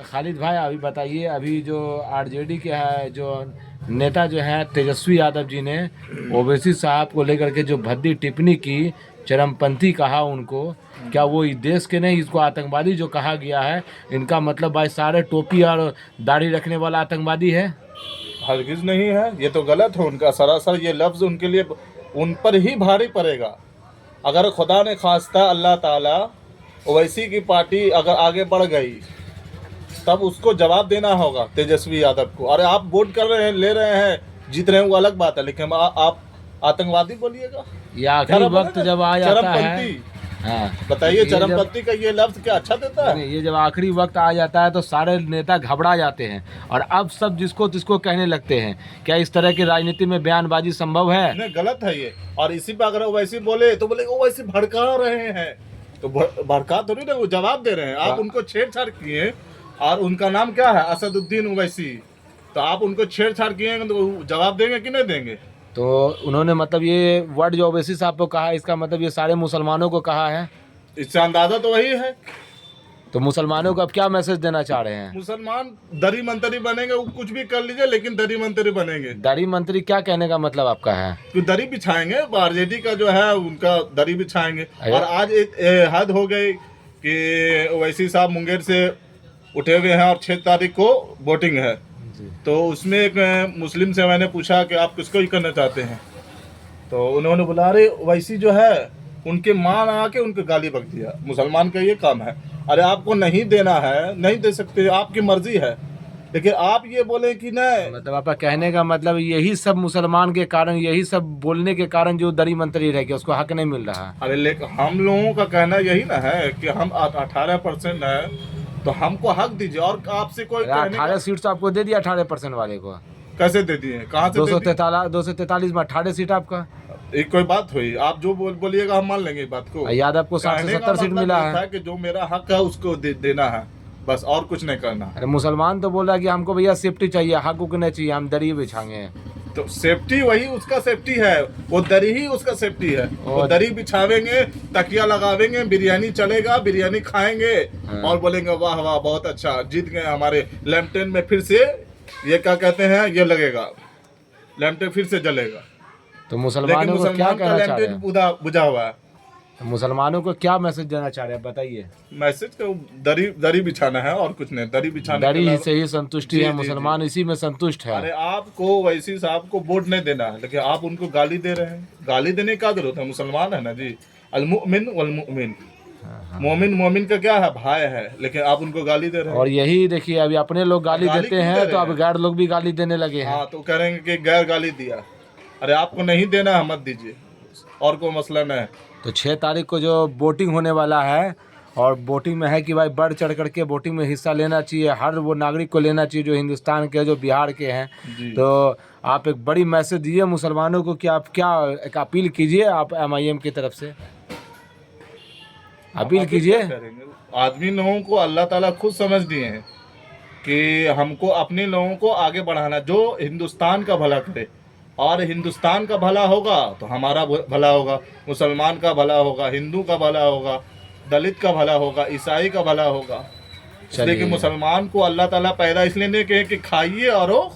खालिद भाई अभी बताइए, अभी जो आरजेडी के है जो नेता जो है तेजस्वी यादव जी ने ओवैसी साहब को लेकर के जो भद्दी टिप्पणी की, चरमपंथी कहा उनको, क्या वो इस देश के नहीं, इसको आतंकवादी जो कहा गया है, इनका मतलब भाई सारे टोपी और दाढ़ी रखने वाला आतंकवादी है? हरगिज नहीं है, ये तो गलत है उनका। सरासर ये लफ्ज़ उनके लिए उन पर ही भारी पड़ेगा। अगर खुदा ने खास्ता अल्लाह ताला ओवैसी की पार्टी अगर आगे बढ़ गई तब उसको जवाब देना होगा तेजस्वी यादव को। अरे आप वोट कर रहे हैं, ले रहे हैं, जीत रहे हैं, वो अलग बात है, लेकिन आप आतंकवादी बोलिएगा? ये आखिरी वक्त जब आ जाता है, चरमपंथी। हाँ बताइए, चरमपंथी का ये लफ्ज़ क्या अच्छा देता है? ये जब आखिरी वक्त आ जाता है तो सारे नेता घबरा जाते हैं और अब सब जिसको तिसको कहने लगते हैं। क्या इस तरह की राजनीति में बयानबाजी संभव है? नहीं, गलत है ये। और इसी पे अगर ओवैसी बोले तो बोले ओवैसी भड़का रहे हैं, तो भड़का थोड़ी ना, वो जवाब दे रहे हैं। आप उनको छेड़छाड़ किए और उनका नाम क्या है, असदुद्दीन ओवैसी, तो आप उनको छेड़छाड़ किए तो जवाब देंगे कि नहीं देंगे? तो उन्होंने मतलब ये वर्ड जो ओवैसी साहब को कहा, इसका मतलब ये सारे मुसलमानों को कहा है? इससे अंदाजा तो वही है। तो मुसलमानों को अब क्या मैसेज देना चाह रहे हैं? मुसलमान दरी मंत्री बनेंगे, वो कुछ भी कर लीजिए, लेकिन दरी मंत्री बनेंगे। दरी मंत्री क्या कहने का मतलब आपका है? तो दरी बिछाएंगे, आरजेडी का जो है उनका दरी बिछाएंगे। और आज एक हद हो गई कि ओवैसी साहब मुंगेर से उठे हुए हैं और 6 तारीख को वोटिंग है। तो उसमें एक मुस्लिम से मैंने पूछा कि आप किसको ही करना चाहते हैं, तो उन्होंने बोला अरे ओवैसी जो है उनके माँ आके उनको गाली बक दिया। मुसलमान का ये काम है। अरे आपको नहीं देना है, नहीं दे सकते, आपकी मर्जी है, लेकिन आप ये बोले कि नहीं। मतलब आपका कहने का मतलब यही सब मुसलमान के कारण, यही सब बोलने के कारण जो दरी मंत्री रह गया उसको हक नहीं मिल रहा है। अरे लेकिन हम लोगों का कहना यही ना है कि हम 18% है तो हमको हक दीजिए। और आपसे कोई 18 सीट तो आपको दे दिया 18% वाले को। कैसे दे दिए, कहाँ से? 243 में 18 सीट आपका। एक कोई बात हुई, आप जो बोलिएगा हम मान लेंगे इस बात को। यादव को 60 से 70 सीट मिला है कि जो मेरा हक है उसको देना है, बस, और कुछ नहीं करना। अरे मुसलमान तो बोल रहा है कि हमको भैया सेफ्टी चाहिए, हक उक नहीं चाहिए, हम दरी बिछाएंगे। तो सेफ्टी वही उसका सेफ्टी है, वो दरी ही उसका सेफ्टी है। वो दरी बिछावेंगे, तकिया लगावेंगे, बिरयानी चलेगा, बिरयानी खाएंगे और बोलेंगे वाह वाह बहुत अच्छा, जीत गए हमारे लैम्पटेन में फिर से ये क्या कहते हैं, ये लगेगा, लैम्पटेन फिर से जलेगा। तो मुसलमानों को क्या कहना चाह रहे हैं? बुझा हुआ है। तो मुसलमानों को क्या मैसेज देना चाह रहे हैं बताइए? मैसेज को दरी बिछाना है और कुछ नहीं, दरी बिछाना, दरी से ही संतुष्टि है, मुसलमान इसी में संतुष्ट है। अरे आपको वैसी साहब को वोट नहीं देना है, लेकिन आप उनको गाली दे रहे हैं। गाली देने का जरूरत है, मुसलमान है ना जी, अल-मुमिन वल-मुमिन, मोमिन का क्या है, भाई है, लेकिन आप उनको गाली दे रहे हैं। और यही देखिए अभी अपने लोग गाली देते हैं तो अब गैर लोग भी गाली देने लगे हैं। हाँ, तो कहेंगे कि गैर गाली दिया। अरे आपको नहीं देना है, मत दीजिए, और कोई मसला नहीं है। तो 6 तारीख को जो वोटिंग होने वाला है, और वोटिंग में है कि भाई बढ़ चढ़ करके वोटिंग में हिस्सा लेना चाहिए, हर वो नागरिक को लेना चाहिए जो हिंदुस्तान के, जो बिहार के हैं। तो आप एक बड़ी मैसेज दीजिए मुसलमानों को कि आप क्या एक अपील कीजिए, आप MIM की तरफ से अपील कीजिए। आदमी लोगों को अल्लाह ताला खुद समझ दिए हैं कि हमको अपने लोगों को आगे बढ़ाना, जो हिंदुस्तान का भला करे, और हिंदुस्तान का भला होगा तो हमारा भला होगा, मुसलमान का भला होगा, हिंदू का भला होगा, दलित का भला होगा, ईसाई का भला होगा। इसलिए कि मुसलमान को अल्लाह ताला पैदा इसलिए नहीं कहे कि खाइए और वो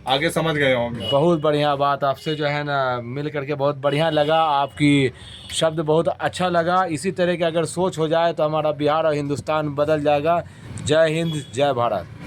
आगे समझ गए होंगे। बहुत बढ़िया बात, आपसे जो है ना मिल करके बहुत बढ़िया लगा, आपकी शब्द बहुत अच्छा लगा। इसी तरह की अगर सोच हो जाए तो हमारा बिहार और हिंदुस्तान बदल जाएगा। जय हिंद, जय भारत।